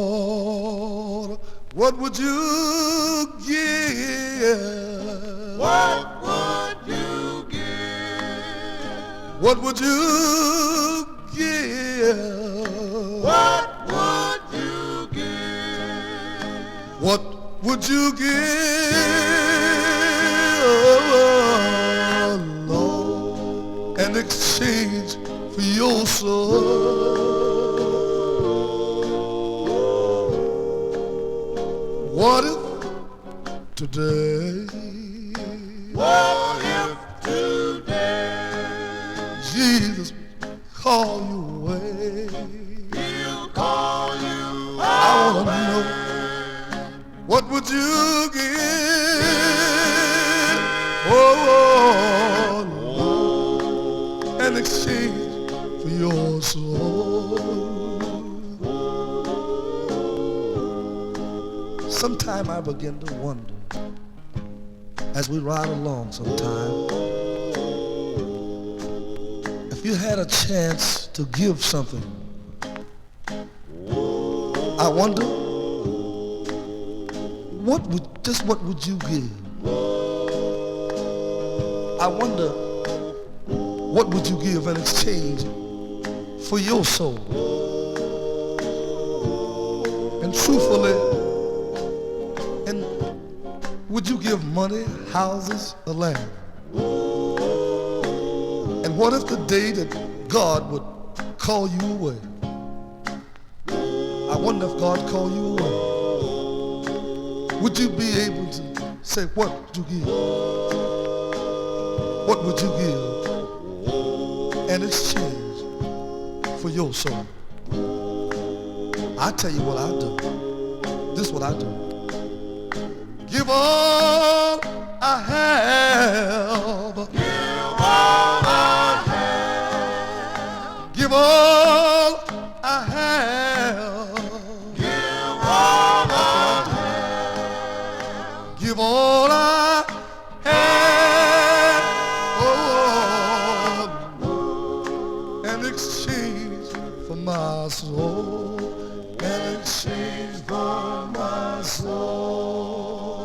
Lord, what would you give? What would you give? What would you give? What would you give? What would you give, Lord, in exchange for your soul? What if today, What if today Jesus call you away? he'll call you I want to away? know, what would you give? Oh, Lord, in exchange for your soul. Sometime I begin to wonder, as we ride along sometime, if you had a chance to give something, I wonder, what would you give? I wonder, what would you give in exchange for your soul? And truthfully, and would you give money, houses, or land? And what if the day that God would call you away? I wonder if God called you away, would you be able to say, what would you give? What would you give in exchange for your soul? I tell you what I do. This is what I do. Give all I have. Give all I have. Give all I have. Give all I have. Give all I have. Oh, in exchange for my soul. In exchange for my soul.